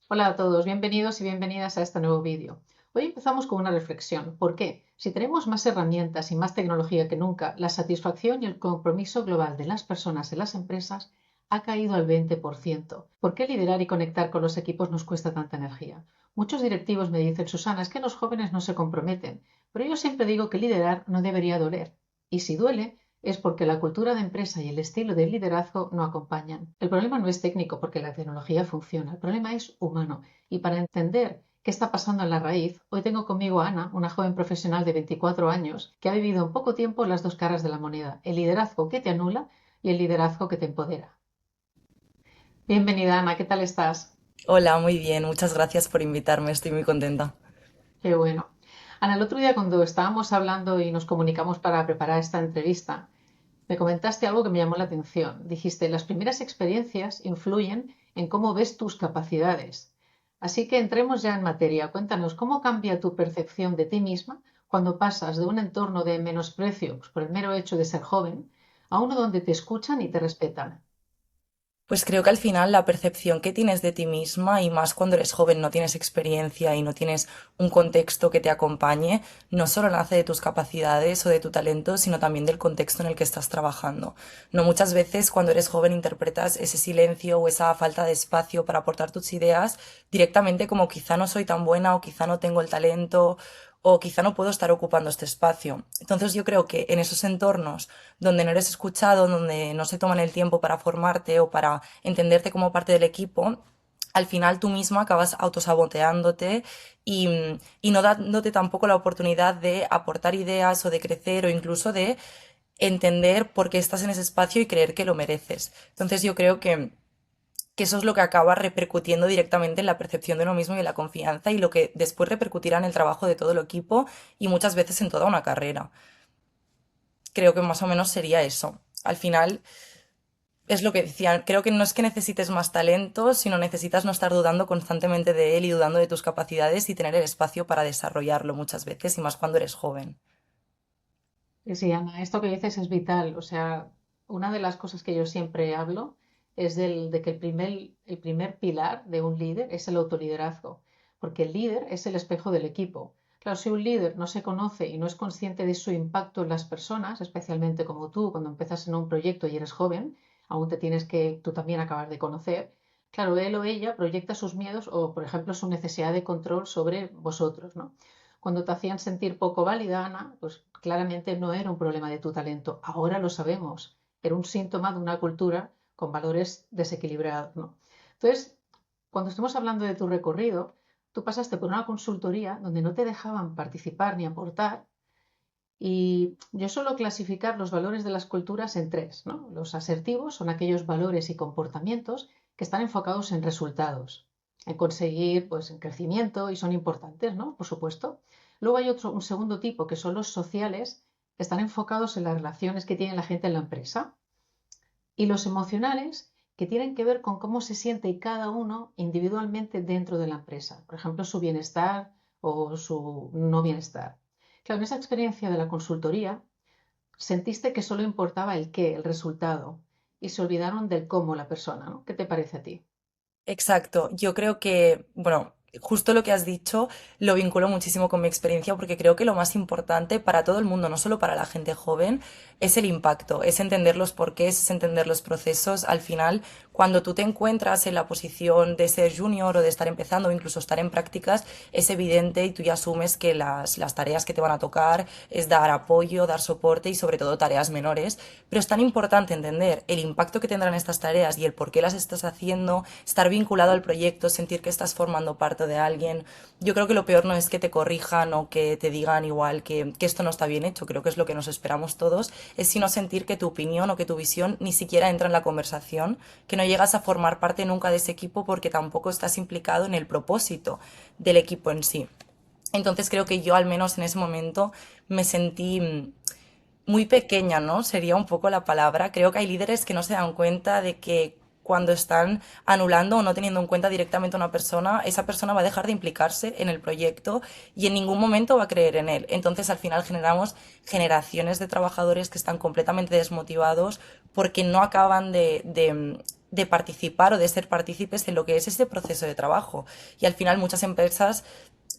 Hola a todos, bienvenidos y bienvenidas a este nuevo vídeo. Hoy empezamos con una reflexión. ¿Por qué? Si tenemos más herramientas y más tecnología que nunca, la satisfacción y el compromiso global de las personas en las empresas ha caído al 20%. ¿Por qué liderar y conectar con los equipos nos cuesta tanta energía? Muchos directivos me dicen, Susana, es que los jóvenes no se comprometen, pero yo siempre digo que liderar no debería doler. Y si duele, es porque la cultura de empresa y el estilo de liderazgo no acompañan. El problema no es técnico porque la tecnología funciona, el problema es humano. Y para entender qué está pasando en la raíz, hoy tengo conmigo a Ana, una joven profesional de 24 años que ha vivido en poco tiempo las dos caras de la moneda, el liderazgo que te anula y el liderazgo que te empodera. Bienvenida Ana, ¿qué tal estás? Hola, muy bien, muchas gracias por invitarme, estoy muy contenta. Qué bueno. Ana, el otro día cuando estábamos hablando y nos comunicamos para preparar esta entrevista, me comentaste algo que me llamó la atención. Dijiste, las primeras experiencias influyen en cómo ves tus capacidades. Así que entremos ya en materia. Cuéntanos, ¿cómo cambia tu percepción de ti misma cuando pasas de un entorno de menosprecio, pues, por el mero hecho de ser joven, a uno donde te escuchan y te respetan? Pues creo que al final la percepción que tienes de ti misma, y más cuando eres joven, no tienes experiencia y no tienes un contexto que te acompañe, no solo nace de tus capacidades o de tu talento, sino también del contexto en el que estás trabajando. No muchas veces cuando eres joven interpretas ese silencio o esa falta de espacio para aportar tus ideas directamente como quizá no soy tan buena o quizá no tengo el talento o quizá no puedo estar ocupando este espacio. Entonces yo creo que en esos entornos donde no eres escuchado, donde no se toman el tiempo para formarte o para entenderte como parte del equipo, al final tú misma acabas autosaboteándote y no dándote tampoco la oportunidad de aportar ideas o de crecer o incluso de entender por qué estás en ese espacio y creer que lo mereces. Entonces yo creo que eso es lo que acaba repercutiendo directamente en la percepción de uno mismo y en la confianza y lo que después repercutirá en el trabajo de todo el equipo y muchas veces en toda una carrera. Creo que más o menos sería eso. Al final, es lo que decían, creo que no es que necesites más talento, sino necesitas no estar dudando constantemente de él y dudando de tus capacidades y tener el espacio para desarrollarlo muchas veces, y más cuando eres joven. Sí, Ana, esto que dices es vital. O sea, una de las cosas que yo siempre hablo es de que el primer pilar de un líder es el autoliderazgo, porque el líder es el espejo del equipo. Claro, si un líder no se conoce y no es consciente de su impacto en las personas, especialmente como tú, cuando empiezas en un proyecto y eres joven, aún te tienes que tú también acabar de conocer. Claro, él o ella proyecta sus miedos o, por ejemplo, su necesidad de control sobre vosotros, ¿no? Cuando te hacían sentir poco válida, Ana, pues claramente no era un problema de tu talento. Ahora lo sabemos. Era un síntoma de una cultura con valores desequilibrados, ¿no? Entonces, cuando estemos hablando de tu recorrido, tú pasaste por una consultoría donde no te dejaban participar ni aportar y yo suelo clasificar los valores de las culturas en tres, ¿no? Los asertivos son aquellos valores y comportamientos que están enfocados en resultados, en conseguir, pues, en crecimiento y son importantes, ¿no? Por supuesto. Luego hay un segundo tipo que son los sociales, que están enfocados en las relaciones que tiene la gente en la empresa. Y los emocionales, que tienen que ver con cómo se siente cada uno individualmente dentro de la empresa. Por ejemplo, su bienestar o su no bienestar. Claro, en esa experiencia de la consultoría, sentiste que solo importaba el qué, el resultado, y se olvidaron del cómo la persona, ¿no? ¿Qué te parece a ti? Exacto, yo creo que, bueno, justo lo que has dicho lo vinculo muchísimo con mi experiencia porque creo que lo más importante para todo el mundo, no solo para la gente joven, es el impacto, es entender los porqués, es entender los procesos. Al final, cuando tú te encuentras en la posición de ser junior o de estar empezando o incluso estar en prácticas, es evidente y tú ya asumes que las tareas que te van a tocar es dar apoyo, dar soporte y sobre todo tareas menores, pero es tan importante entender el impacto que tendrán estas tareas y el por qué las estás haciendo, estar vinculado al proyecto, sentir que estás formando parte de alguien. Yo creo que lo peor no es que te corrijan o que te digan igual que esto no está bien hecho, creo que es lo que nos esperamos todos, es sino sentir que tu opinión o que tu visión ni siquiera entra en la conversación, que no llegas a formar parte nunca de ese equipo porque tampoco estás implicado en el propósito del equipo en sí. Entonces creo que yo al menos en ese momento me sentí muy pequeña, ¿no? Sería un poco la palabra. Creo que hay líderes que no se dan cuenta de que cuando están anulando o no teniendo en cuenta directamente a una persona, esa persona va a dejar de implicarse en el proyecto y en ningún momento va a creer en él. Entonces, al final generamos generaciones de trabajadores que están completamente desmotivados porque no acaban de participar o de ser partícipes en lo que es este proceso de trabajo. Y al final muchas empresas,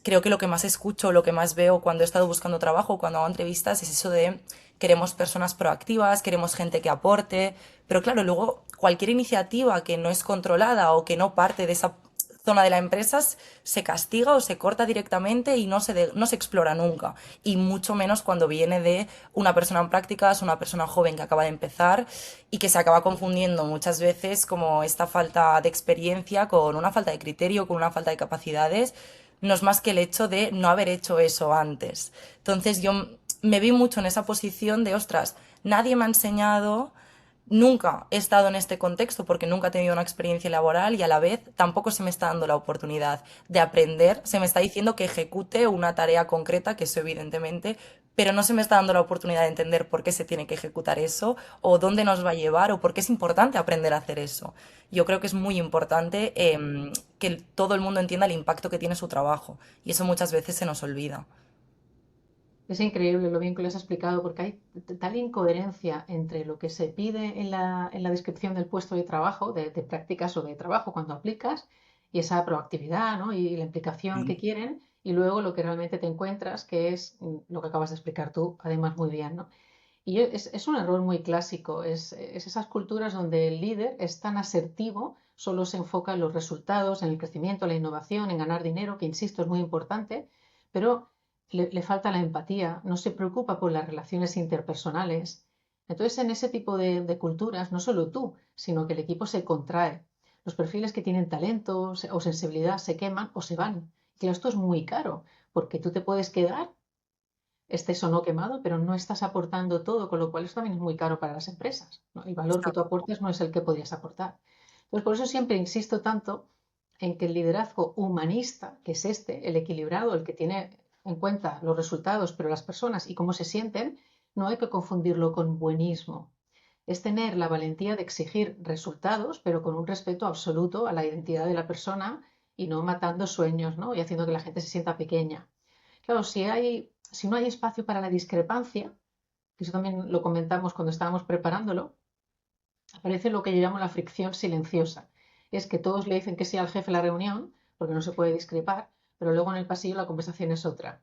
creo que lo que más escucho, lo que más veo cuando he estado buscando trabajo, cuando hago entrevistas, es eso de queremos personas proactivas, queremos gente que aporte, pero claro, luego cualquier iniciativa que no es controlada o que no parte de esa zona de la empresa se castiga o se corta directamente y no se explora nunca. Y mucho menos cuando viene de una persona en prácticas, una persona joven que acaba de empezar y que se acaba confundiendo muchas veces como esta falta de experiencia con una falta de criterio, con una falta de capacidades. No es más que el hecho de no haber hecho eso antes. Entonces yo me vi mucho en esa posición de, ostras, nadie me ha enseñado. Nunca he estado en este contexto porque nunca he tenido una experiencia laboral y a la vez tampoco se me está dando la oportunidad de aprender. Se me está diciendo que ejecute una tarea concreta, que eso evidentemente, pero no se me está dando la oportunidad de entender por qué se tiene que ejecutar eso o dónde nos va a llevar o por qué es importante aprender a hacer eso. Yo creo que es muy importante que todo el mundo entienda el impacto que tiene su trabajo y eso muchas veces se nos olvida. Es increíble lo bien que lo has explicado, porque hay tal incoherencia entre lo que se pide en la descripción del puesto de trabajo, de prácticas o de trabajo cuando aplicas, y esa proactividad, ¿no? Y la implicación que Sí. quieren, y luego lo que realmente te encuentras, que es lo que acabas de explicar tú, además muy bien, ¿no? Es un error muy clásico, es esas culturas donde el líder es tan asertivo, solo se enfoca en los resultados, en el crecimiento, la innovación, en ganar dinero, que insisto es muy importante, pero le falta la empatía, no se preocupa por las relaciones interpersonales. Entonces, en ese tipo de culturas, no solo tú, sino que el equipo se contrae. Los perfiles que tienen talento o sensibilidad se queman o se van. Claro, esto es muy caro, porque tú te puedes quedar estés o no quemado, pero no estás aportando todo, con lo cual eso también es muy caro para las empresas, ¿no? El valor que tú aportes no es el que podrías aportar. Entonces, por eso siempre insisto tanto en que el liderazgo humanista, que es este, el equilibrado, el que tiene en cuenta los resultados, pero las personas y cómo se sienten, no hay que confundirlo con buenismo. Es tener la valentía de exigir resultados, pero con un respeto absoluto a la identidad de la persona y no matando sueños, ¿no? Y haciendo que la gente se sienta pequeña. Claro, si no hay espacio para la discrepancia, que eso también lo comentamos cuando estábamos preparándolo, aparece lo que yo llamo la fricción silenciosa. Es que todos le dicen que sí al jefe en la reunión, porque no se puede discrepar, pero luego en el pasillo la conversación es otra.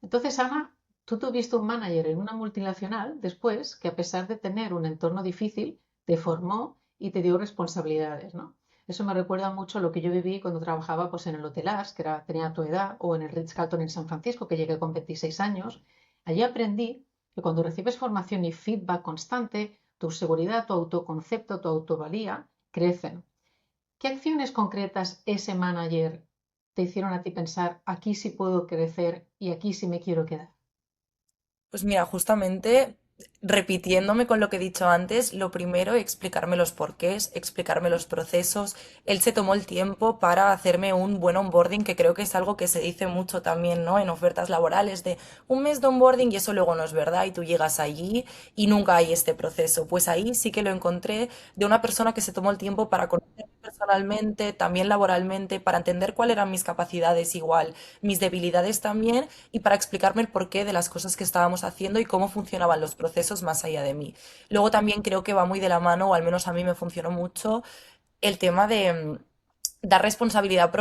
Entonces, Ana, tú tuviste un manager en una multinacional después que a pesar de tener un entorno difícil, te formó y te dio responsabilidades, ¿no? Eso me recuerda mucho a lo que yo viví cuando trabajaba pues, en el Hotel Ars, que tenía tu edad, o en el Ritz-Carlton en San Francisco, que llegué con 26 años. Allí aprendí que cuando recibes formación y feedback constante, tu seguridad, tu autoconcepto, tu autovalía crecen. ¿Qué acciones concretas ese manager te hicieron a ti pensar, aquí sí puedo crecer y aquí sí me quiero quedar? Pues mira, justamente repitiéndome con lo que he dicho antes, lo primero, explicarme los porqués, explicarme los procesos. Él se tomó el tiempo para hacerme un buen onboarding, que creo que es algo que se dice mucho también, ¿no? En ofertas laborales de un mes de onboarding y eso luego no es verdad y tú llegas allí y nunca hay este proceso. Pues ahí sí que lo encontré de una persona que se tomó el tiempo para conocerme personalmente, también laboralmente, para entender cuáles eran mis capacidades igual, mis debilidades también y para explicarme el porqué de las cosas que estábamos haciendo y cómo funcionaban los procesos más allá de mí. Luego también creo que va muy de la mano, o al menos a mí me funcionó mucho, el tema de dar responsabilidad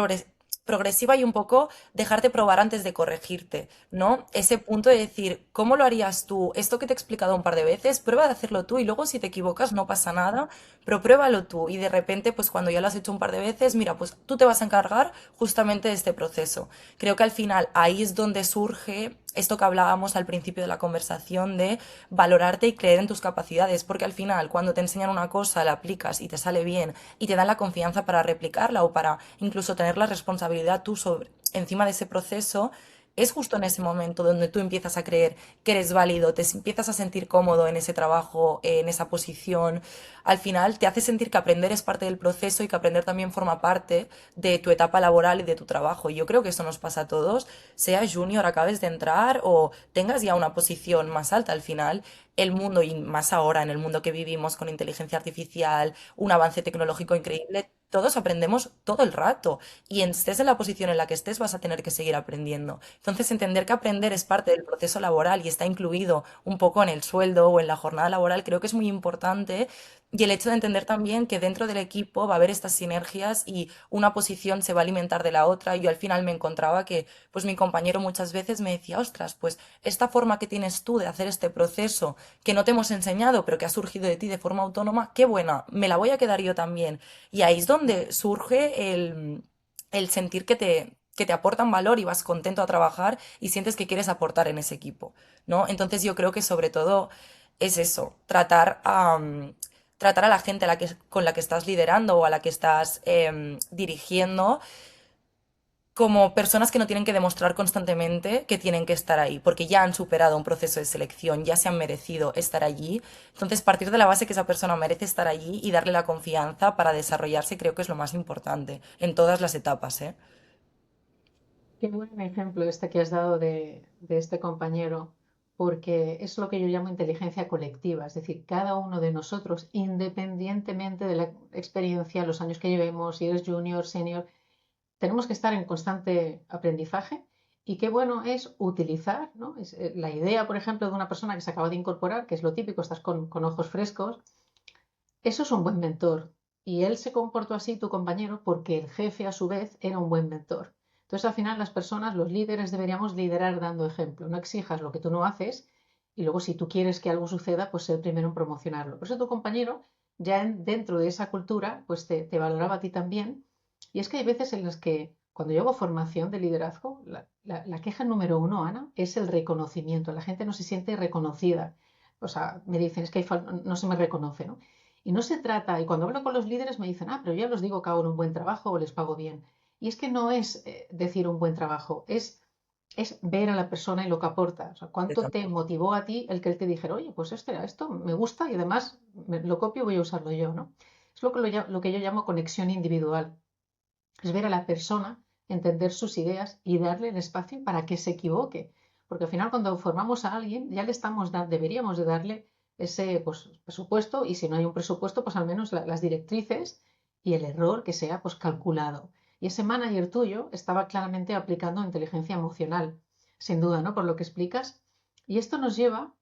progresiva y un poco dejarte probar antes de corregirte, ¿no? Ese punto de decir, ¿cómo lo harías tú? Esto que te he explicado un par de veces, prueba de hacerlo tú y luego si te equivocas no pasa nada, pero pruébalo tú y de repente, pues cuando ya lo has hecho un par de veces, mira, pues tú te vas a encargar justamente de este proceso. Creo que al final ahí es donde surge esto que hablábamos al principio de la conversación de valorarte y creer en tus capacidades, porque al final cuando te enseñan una cosa, la aplicas y te sale bien y te dan la confianza para replicarla o para incluso tener la responsabilidad tú sobre, encima de ese proceso, es justo en ese momento donde tú empiezas a creer que eres válido, te empiezas a sentir cómodo en ese trabajo, en esa posición. Al final te hace sentir que aprender es parte del proceso y que aprender también forma parte de tu etapa laboral y de tu trabajo. Y yo creo que eso nos pasa a todos, seas junior, acabes de entrar o tengas ya una posición más alta al final. El mundo, y más ahora en el mundo que vivimos con inteligencia artificial, un avance tecnológico increíble, todos aprendemos todo el rato y estés en la posición en la que estés vas a tener que seguir aprendiendo. Entonces, entender que aprender es parte del proceso laboral y está incluido un poco en el sueldo o en la jornada laboral, creo que es muy importante Y el hecho de entender también que dentro del equipo va a haber estas sinergias y una posición se va a alimentar de la otra. Y yo al final me encontraba que, pues mi compañero muchas veces me decía, ostras, pues esta forma que tienes tú de hacer este proceso que no te hemos enseñado, pero que ha surgido de ti de forma autónoma, qué buena, me la voy a quedar yo también. Y ahí es donde surge el sentir que te aportan valor y vas contento a trabajar y sientes que quieres aportar en ese equipo, ¿no? Entonces yo creo que sobre todo es eso, tratar a la gente con la que estás liderando o a la que estás dirigiendo como personas que no tienen que demostrar constantemente que tienen que estar ahí, porque ya han superado un proceso de selección, ya se han merecido estar allí. Entonces, partir de la base que esa persona merece estar allí y darle la confianza para desarrollarse creo que es lo más importante en todas las etapas, ¿eh? Qué buen ejemplo este que has dado de este compañero, porque es lo que yo llamo inteligencia colectiva, es decir, cada uno de nosotros, independientemente de la experiencia, los años que llevemos, si eres junior, senior, tenemos que estar en constante aprendizaje y qué bueno es utilizar, ¿no? La idea, por ejemplo, de una persona que se acaba de incorporar, que es lo típico, estás con ojos frescos, eso es un buen mentor. Y él se comportó así, tu compañero, porque el jefe a su vez era un buen mentor. Entonces, al final, las personas, los líderes, deberíamos liderar dando ejemplo. No exijas lo que tú no haces y luego, si tú quieres que algo suceda, pues ser el primero en promocionarlo. Por eso tu compañero, ya dentro de esa cultura, pues te valoraba a ti también. Y es que hay veces en las que, cuando yo hago formación de liderazgo, la queja número uno, Ana, es el reconocimiento. La gente no se siente reconocida. O sea, me dicen, es que no se me reconoce, ¿no? Y no se trata, y cuando hablo con los líderes me dicen, pero yo los digo que hago un buen trabajo o les pago bien. Y es que no es decir un buen trabajo, es ver a la persona y lo que aporta. O sea, cuánto te motivó a ti el que él te dijera, oye, pues esto me gusta y además lo copio y voy a usarlo yo, ¿no? Es lo que yo llamo conexión individual. Es ver a la persona, entender sus ideas y darle el espacio para que se equivoque. Porque al final cuando formamos a alguien ya le deberíamos de darle ese pues, presupuesto y si no hay un presupuesto pues al menos las directrices y el error que sea pues calculado. Y ese manager tuyo estaba claramente aplicando inteligencia emocional, sin duda, ¿no? Por lo que explicas. Y esto nos lleva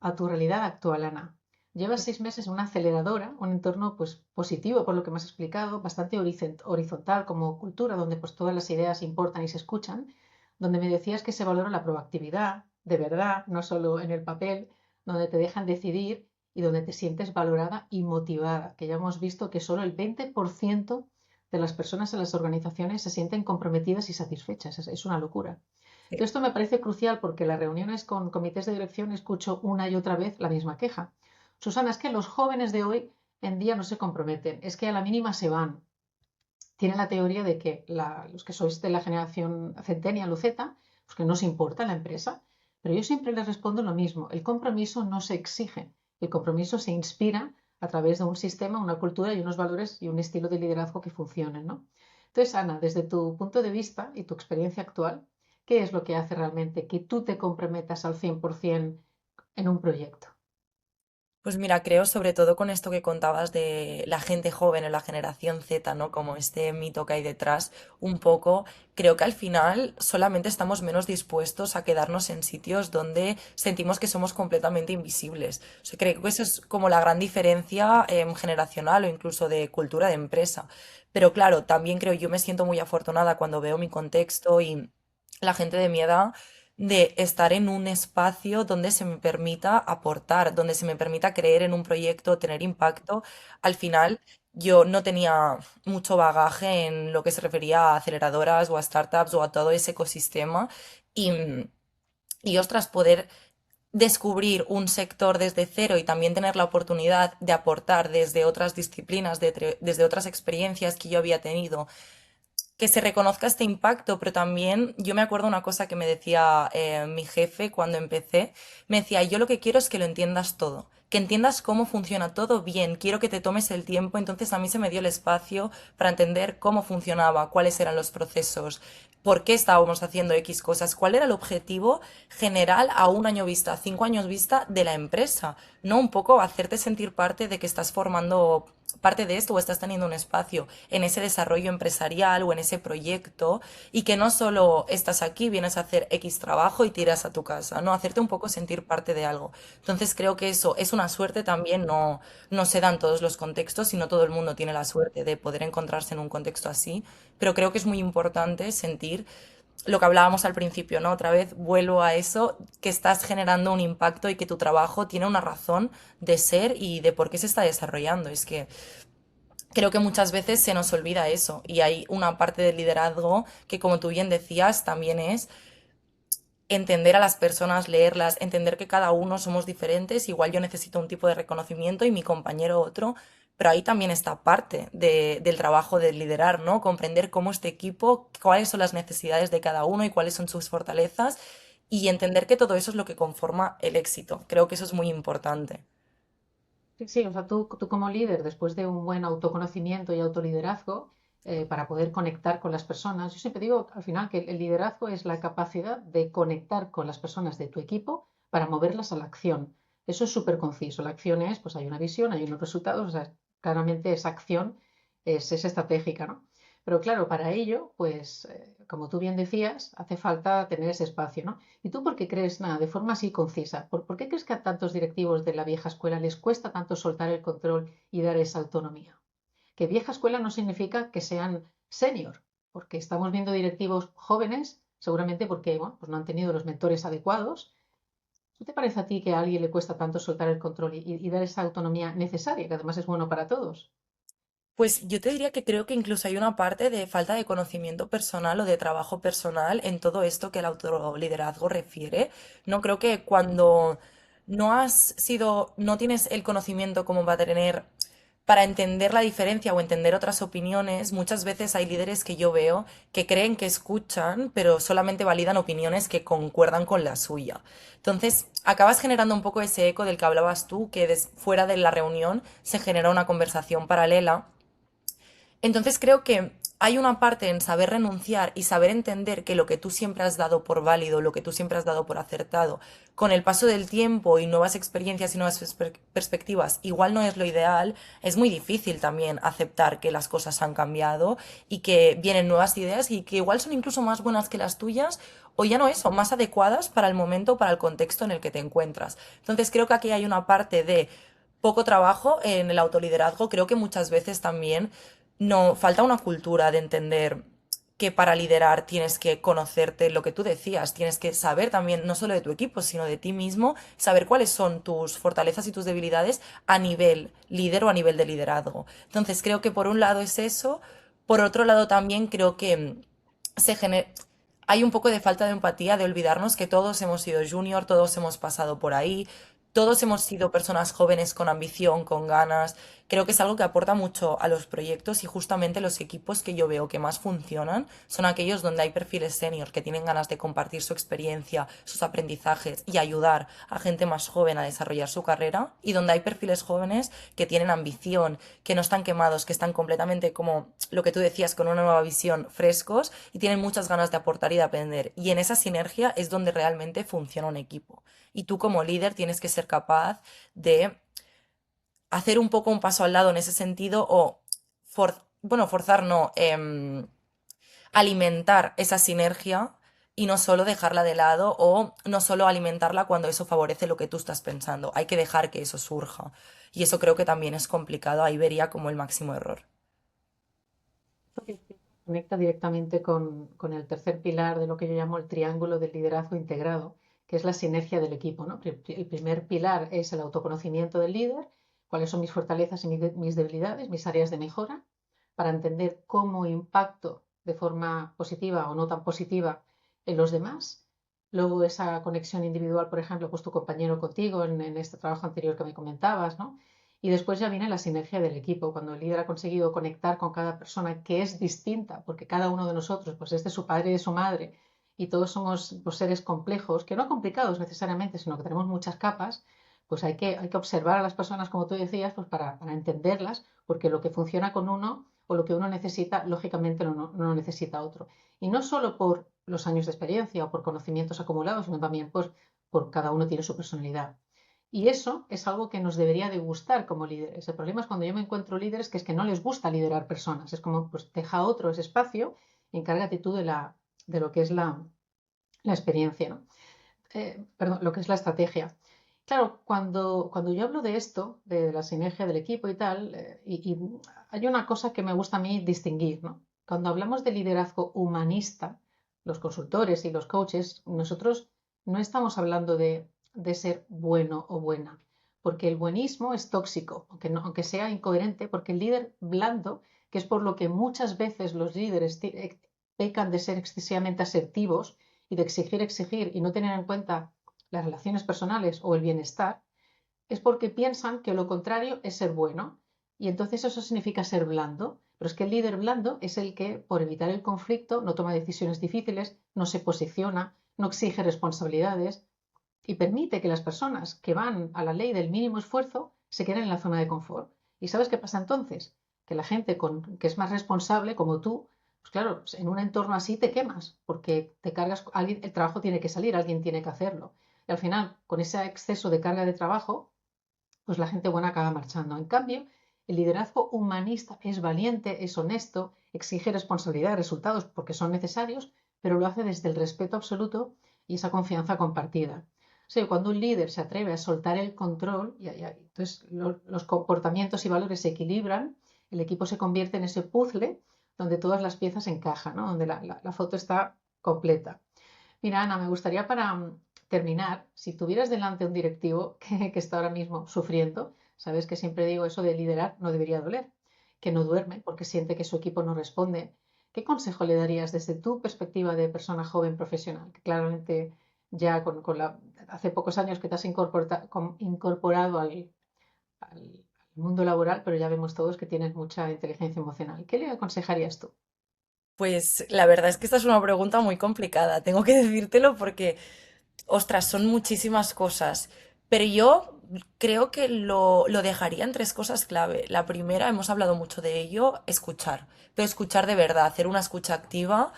a tu realidad actual, Ana. Llevas 6 meses en una aceleradora, un entorno pues, positivo, por lo que me has explicado, bastante horizontal como cultura, donde pues, todas las ideas importan y se escuchan, donde me decías que se valora la proactividad, de verdad, no solo en el papel, donde te dejan decidir y donde te sientes valorada y motivada, que ya hemos visto que solo el 20% de las personas en las organizaciones se sienten comprometidas y satisfechas. Es una locura. Sí. Entonces, esto me parece crucial porque en las reuniones con comités de dirección escucho una y otra vez la misma queja. Susana, es que los jóvenes de hoy en día no se comprometen, es que a la mínima se van. Tienen la teoría de que los que sois de la generación centennial o Z, pues que no os importa la empresa, pero yo siempre les respondo lo mismo, el compromiso no se exige, el compromiso se inspira a través de un sistema, una cultura y unos valores y un estilo de liderazgo que funcionen, ¿no? Entonces, Ana, desde tu punto de vista y tu experiencia actual, ¿qué es lo que hace realmente que tú te comprometas al 100% en un proyecto? Pues mira, creo sobre todo con esto que contabas de la gente joven o la generación Z, ¿no? Como este mito que hay detrás, un poco, creo que al final solamente estamos menos dispuestos a quedarnos en sitios donde sentimos que somos completamente invisibles. O sea, creo que eso es como la gran diferencia generacional o incluso de cultura de empresa. Pero claro, también creo, yo me siento muy afortunada cuando veo mi contexto y la gente de mi edad de estar en un espacio donde se me permita aportar, donde se me permita creer en un proyecto, tener impacto. Al final, yo no tenía mucho bagaje en lo que se refería a aceleradoras o a startups o a todo ese ecosistema y, y ostras, poder descubrir un sector desde cero y también tener la oportunidad de aportar desde otras disciplinas, desde otras experiencias que yo había tenido que se reconozca este impacto, pero también yo me acuerdo una cosa que me decía mi jefe cuando empecé, me decía, yo lo que quiero es que lo entiendas todo, que entiendas cómo funciona todo bien, quiero que te tomes el tiempo, entonces a mí se me dio el espacio para entender cómo funcionaba, cuáles eran los procesos, por qué estábamos haciendo X cosas, cuál era el objetivo general a un año vista, a 5 años vista de la empresa, ¿no? Un poco hacerte sentir parte de que estás formando parte de esto o estás teniendo un espacio en ese desarrollo empresarial o en ese proyecto y que no solo estás aquí, vienes a hacer X trabajo y tiras a tu casa, ¿no? Hacerte un poco sentir parte de algo. Entonces creo que eso es una suerte también, no se da en todos los contextos y no todo el mundo tiene la suerte de poder encontrarse en un contexto así, pero creo que es muy importante sentir lo que hablábamos al principio, ¿no? Otra vez vuelvo a eso, que estás generando un impacto y que tu trabajo tiene una razón de ser y de por qué se está desarrollando. Es que creo que muchas veces se nos olvida eso y hay una parte del liderazgo que, como tú bien decías, también es entender a las personas, leerlas, entender que cada uno somos diferentes, igual yo necesito un tipo de reconocimiento y mi compañero otro, pero ahí también está parte del trabajo de liderar, ¿no? Comprender cómo este equipo, cuáles son las necesidades de cada uno y cuáles son sus fortalezas y entender que todo eso es lo que conforma el éxito. Creo que eso es muy importante. Sí, sí, o sea, tú como líder, después de un buen autoconocimiento y autoliderazgo, para poder conectar con las personas, yo siempre digo al final que el liderazgo es la capacidad de conectar con las personas de tu equipo para moverlas a la acción. Eso es súper conciso. La acción es, pues hay una visión, hay unos resultados, o sea, claramente esa acción es estratégica, ¿no? Pero claro, para ello, pues, como tú bien decías, hace falta tener ese espacio, ¿no? ¿Y tú por qué crees, nada, de forma así concisa, por qué crees que a tantos directivos de la vieja escuela les cuesta tanto soltar el control y dar esa autonomía? Que vieja escuela no significa que sean senior, porque estamos viendo directivos jóvenes, seguramente porque bueno, pues no han tenido los mentores adecuados. ¿Qué te parece a ti que a alguien le cuesta tanto soltar el control y dar esa autonomía necesaria, que además es bueno para todos? Pues yo te diría que creo que incluso hay una parte de falta de conocimiento personal o de trabajo personal en todo esto que el autoliderazgo refiere. No creo que cuando no tienes el conocimiento como va a tener para entender la diferencia o entender otras opiniones, muchas veces hay líderes que yo veo que creen que escuchan, pero solamente validan opiniones que concuerdan con la suya. Entonces, acabas generando un poco ese eco del que hablabas tú, que fuera de la reunión se genera una conversación paralela. Entonces creo que hay una parte en saber renunciar y saber entender que lo que tú siempre has dado por válido, lo que tú siempre has dado por acertado, con el paso del tiempo y nuevas experiencias y nuevas perspectivas, igual no es lo ideal, es muy difícil también aceptar que las cosas han cambiado y que vienen nuevas ideas y que igual son incluso más buenas que las tuyas o ya no eso, más adecuadas para el momento, para el contexto en el que te encuentras. Entonces creo que aquí hay una parte de poco trabajo en el autoliderazgo, creo que muchas veces también no falta una cultura de entender que para liderar tienes que conocerte lo que tú decías, tienes que saber también no solo de tu equipo, sino de ti mismo, saber cuáles son tus fortalezas y tus debilidades a nivel líder o a nivel de liderazgo. Entonces creo que por un lado es eso, por otro lado también creo que se genera hay un poco de falta de empatía, de olvidarnos que todos hemos sido junior, todos hemos pasado por ahí, todos hemos sido personas jóvenes con ambición, con ganas. Creo que es algo que aporta mucho a los proyectos y justamente los equipos que yo veo que más funcionan son aquellos donde hay perfiles senior que tienen ganas de compartir su experiencia, sus aprendizajes y ayudar a gente más joven a desarrollar su carrera y donde hay perfiles jóvenes que tienen ambición, que no están quemados, que están completamente como lo que tú decías, con una nueva visión, frescos y tienen muchas ganas de aportar y de aprender. Y en esa sinergia es donde realmente funciona un equipo. Y tú como líder tienes que ser capaz de hacer un poco un paso al lado en ese sentido o, bueno, forzar no, alimentar esa sinergia y no solo dejarla de lado o no solo alimentarla cuando eso favorece lo que tú estás pensando. Hay que dejar que eso surja. Y eso creo que también es complicado. Ahí vería como el máximo error. Porque conecta directamente con el tercer pilar de lo que yo llamo el triángulo del liderazgo integrado, que es la sinergia del equipo, ¿no? El primer pilar es el autoconocimiento del líder, cuáles son mis fortalezas y mis debilidades, mis áreas de mejora, para entender cómo impacto de forma positiva o no tan positiva en los demás. Luego esa conexión individual, por ejemplo, pues tu compañero contigo en este trabajo anterior que me comentabas, ¿no? Y después ya viene la sinergia del equipo, cuando el líder ha conseguido conectar con cada persona que es distinta, porque cada uno de nosotros pues es de su padre y de su madre, y todos somos pues, seres complejos, que no complicados necesariamente, sino que tenemos muchas capas, pues hay que observar a las personas, como tú decías, pues para entenderlas, porque lo que funciona con uno o lo que uno necesita, lógicamente no lo necesita otro. Y no solo por los años de experiencia o por conocimientos acumulados, sino también por cada uno tiene su personalidad. Y eso es algo que nos debería de gustar como líderes. El problema es cuando yo me encuentro líderes que es que no les gusta liderar personas. Es como, pues deja a otro ese espacio, encárgate tú de lo que es la experiencia, ¿no? Perdón, lo que es la estrategia. Claro, cuando yo hablo de esto, de la sinergia del equipo y tal, y hay una cosa que me gusta a mí distinguir, ¿no? Cuando hablamos de liderazgo humanista, los consultores y los coaches, nosotros no estamos hablando de ser bueno o buena, porque el buenismo es tóxico, aunque sea incoherente, porque el líder blando, que es por lo que muchas veces los líderes pecan de ser excesivamente asertivos y de exigir, exigir y no tener en cuenta las relaciones personales o el bienestar, es porque piensan que lo contrario es ser bueno. Y entonces eso significa ser blando. Pero es que el líder blando es el que, por evitar el conflicto, no toma decisiones difíciles, no se posiciona, no exige responsabilidades y permite que las personas que van a la ley del mínimo esfuerzo se queden en la zona de confort. ¿Y sabes qué pasa entonces? Que la gente que es más responsable, como tú, pues claro, en un entorno así te quemas, porque te cargas, el trabajo tiene que salir, alguien tiene que hacerlo. Y al final, con ese exceso de carga de trabajo, pues la gente buena acaba marchando. En cambio, el liderazgo humanista es valiente, es honesto, exige responsabilidad, resultados porque son necesarios, pero lo hace desde el respeto absoluto y esa confianza compartida. O sea, cuando un líder se atreve a soltar el control, entonces los comportamientos y valores se equilibran, el equipo se convierte en ese puzzle donde todas las piezas encajan, ¿no? Donde la foto está completa. Mira, Ana, me gustaría para terminar, si tuvieras delante un directivo que está ahora mismo sufriendo, sabes que siempre digo eso de liderar no debería doler, que no duerme porque siente que su equipo no responde. ¿Qué consejo le darías desde tu perspectiva de persona joven profesional? Que claramente ya hace pocos años que te has incorporado al mundo laboral, pero ya vemos todos que tienes mucha inteligencia emocional. ¿Qué le aconsejarías tú? Pues la verdad es que esta es una pregunta muy complicada, tengo que decírtelo porque, ostras, son muchísimas cosas, pero yo creo que lo dejaría en tres cosas clave. La primera, hemos hablado mucho de ello, escuchar, pero escuchar de verdad, hacer una escucha activa,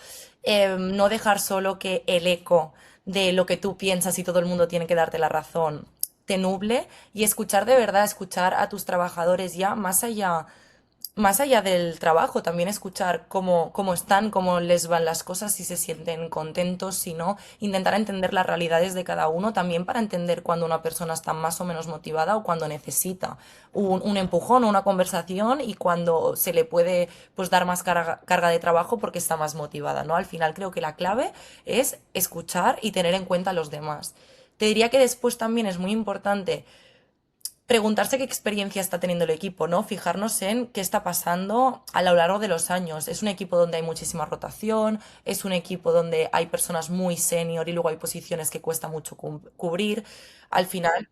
no dejar solo que el eco de lo que tú piensas y todo el mundo tiene que darte la razón te nuble y escuchar de verdad, escuchar a tus trabajadores ya más allá del trabajo, también escuchar cómo están, cómo les van las cosas, si se sienten contentos, si no, intentar entender las realidades de cada uno, también para entender cuando una persona está más o menos motivada o cuando necesita un empujón o una conversación y cuando se le puede pues dar más carga de trabajo porque está más motivada, ¿no? Al final creo que la clave es escuchar y tener en cuenta a los demás. Te diría que después también es muy importante preguntarse qué experiencia está teniendo el equipo, ¿no? Fijarnos en qué está pasando a lo largo de los años. Es un equipo donde hay muchísima rotación, es un equipo donde hay personas muy senior y luego hay posiciones que cuesta mucho cubrir. Al final,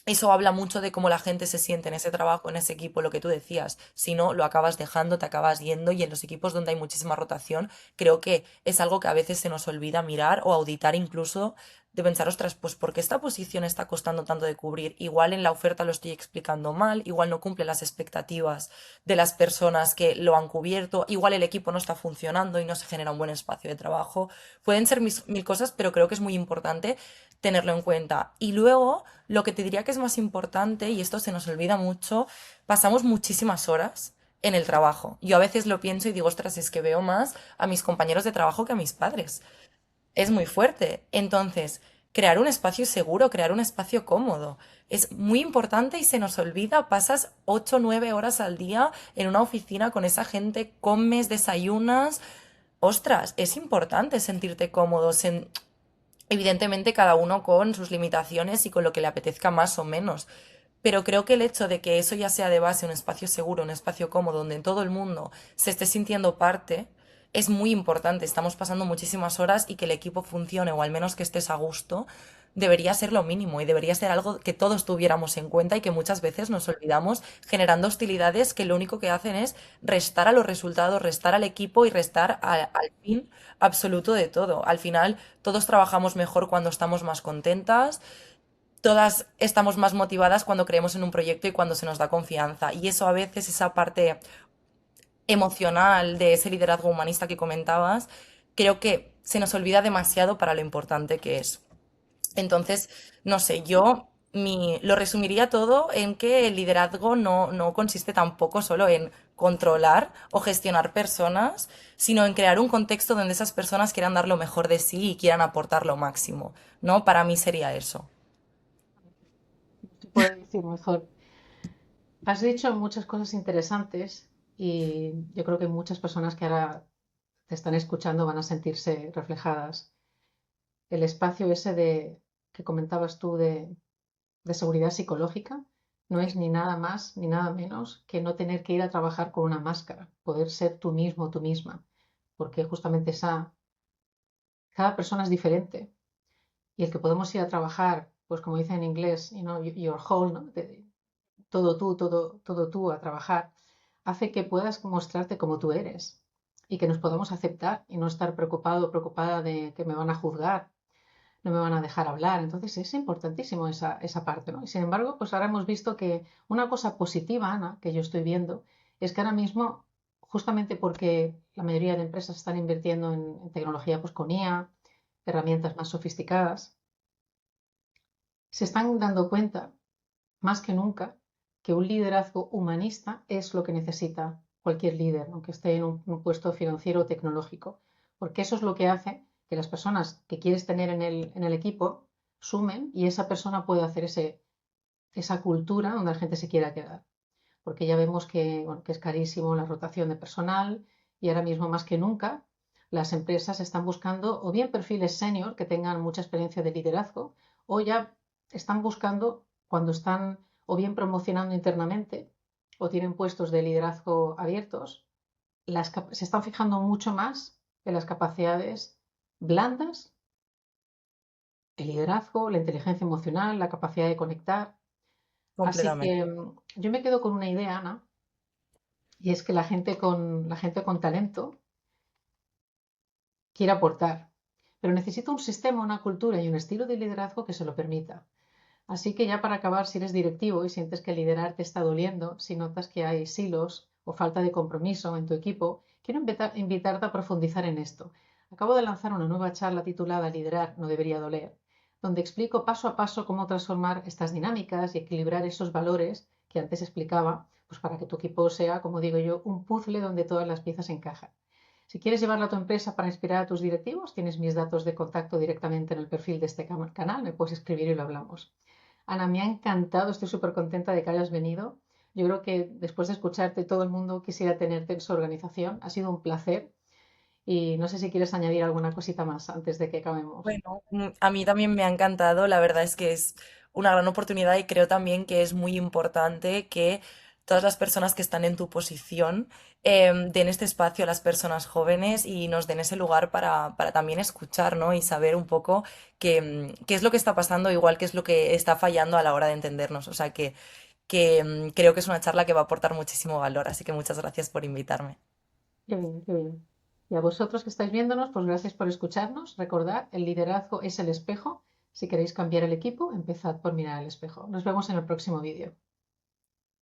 eso habla mucho de cómo la gente se siente en ese trabajo, en ese equipo, lo que tú decías. Si no, lo acabas dejando, te acabas yendo y en los equipos donde hay muchísima rotación, creo que es algo que a veces se nos olvida mirar o auditar incluso de pensar, ostras, pues ¿por qué esta posición está costando tanto de cubrir? Igual en la oferta lo estoy explicando mal, igual no cumple las expectativas de las personas que lo han cubierto, igual el equipo no está funcionando y no se genera un buen espacio de trabajo. Pueden ser mil cosas, pero creo que es muy importante tenerlo en cuenta. Y luego, lo que te diría que es más importante, y esto se nos olvida mucho, pasamos muchísimas horas en el trabajo. Yo a veces lo pienso y digo, ostras, es que veo más a mis compañeros de trabajo que a mis padres. Es muy fuerte. Entonces, crear un espacio seguro, crear un espacio cómodo. Es muy importante y se nos olvida, pasas 8 o 9 horas al día en una oficina con esa gente, comes, desayunas. Ostras, es importante sentirte cómodo, evidentemente cada uno con sus limitaciones y con lo que le apetezca más o menos. Pero creo que el hecho de que eso ya sea de base un espacio seguro, un espacio cómodo, donde todo el mundo se esté sintiendo parte, es muy importante. Estamos pasando muchísimas horas y que el equipo funcione, o al menos que estés a gusto, debería ser lo mínimo y debería ser algo que todos tuviéramos en cuenta y que muchas veces nos olvidamos generando hostilidades que lo único que hacen es restar a los resultados, restar al equipo y restar al fin absoluto de todo. Al final, todos trabajamos mejor cuando estamos más contentas, todas estamos más motivadas cuando creemos en un proyecto y cuando se nos da confianza. Y eso a veces, esa parte emocional de ese liderazgo humanista que comentabas, creo que se nos olvida demasiado para lo importante que es. Entonces, no sé, yo lo resumiría todo en que el liderazgo no consiste tampoco solo en controlar o gestionar personas, sino en crear un contexto donde esas personas quieran dar lo mejor de sí y quieran aportar lo máximo, ¿no? Para mí sería eso. No se puede decir mejor. Has dicho muchas cosas interesantes y yo creo que muchas personas que ahora te están escuchando van a sentirse reflejadas. El espacio ese que comentabas tú de seguridad psicológica no es ni nada más ni nada menos que no tener que ir a trabajar con una máscara, poder ser tú mismo, tú misma, porque justamente cada persona es diferente y el que podemos ir a trabajar, pues como dice en inglés, your whole, ¿no? Todo tú, todo tú a trabajar, hace que puedas mostrarte como tú eres y que nos podamos aceptar y no estar preocupado o preocupada de que me van a juzgar, no me van a dejar hablar. Entonces es importantísimo esa parte, ¿no? Y sin embargo, pues ahora hemos visto que una cosa positiva, Ana, que yo estoy viendo, es que ahora mismo, justamente porque la mayoría de empresas están invirtiendo en tecnología pues con IA, herramientas más sofisticadas, se están dando cuenta más que nunca que un liderazgo humanista es lo que necesita cualquier líder, aunque esté en un puesto financiero o tecnológico, porque eso es lo que hace que las personas que quieres tener en el equipo sumen y esa persona puede hacer esa cultura donde la gente se quiera quedar. Porque ya vemos que, bueno, que es carísimo la rotación de personal y ahora mismo más que nunca las empresas están buscando o bien perfiles senior que tengan mucha experiencia de liderazgo o ya están buscando cuando están o bien promocionando internamente o tienen puestos de liderazgo abiertos, se están fijando mucho más en las capacidades blandas, el liderazgo, la inteligencia emocional, la capacidad de conectar. Así Completamente. que yo me quedo con una idea, Ana, y es que la gente con talento quiere aportar, pero necesita un sistema, una cultura y un estilo de liderazgo que se lo permita. Así que ya para acabar, si eres directivo y sientes que liderar te está doliendo, si notas que hay silos o falta de compromiso en tu equipo, quiero invitarte a profundizar en esto. Acabo de lanzar una nueva charla titulada Liderar no debería doler, donde explico paso a paso cómo transformar estas dinámicas y equilibrar esos valores que antes explicaba, pues para que tu equipo sea, como digo yo, un puzzle donde todas las piezas encajan. Si quieres llevarlo a tu empresa para inspirar a tus directivos, tienes mis datos de contacto directamente en el perfil de este canal, me puedes escribir y lo hablamos. Ana, me ha encantado, estoy súper contenta de que hayas venido. Yo creo que después de escucharte todo el mundo quisiera tenerte en su organización. Ha sido un placer y no sé si quieres añadir alguna cosita más antes de que acabemos. Bueno, a mí también me ha encantado, la verdad es que es una gran oportunidad y creo también que es muy importante que todas las personas que están en tu posición den este espacio a las personas jóvenes y nos den ese lugar para también escuchar, ¿no? Y saber un poco qué es lo que está pasando, igual que es lo que está fallando a la hora de entendernos. O sea que creo que es una charla que va a aportar muchísimo valor, así que muchas gracias por invitarme. Qué bien, qué bien. Y a vosotros que estáis viéndonos, pues gracias por escucharnos. Recordad, el liderazgo es el espejo. Si queréis cambiar el equipo, empezad por mirar el espejo. Nos vemos en el próximo vídeo.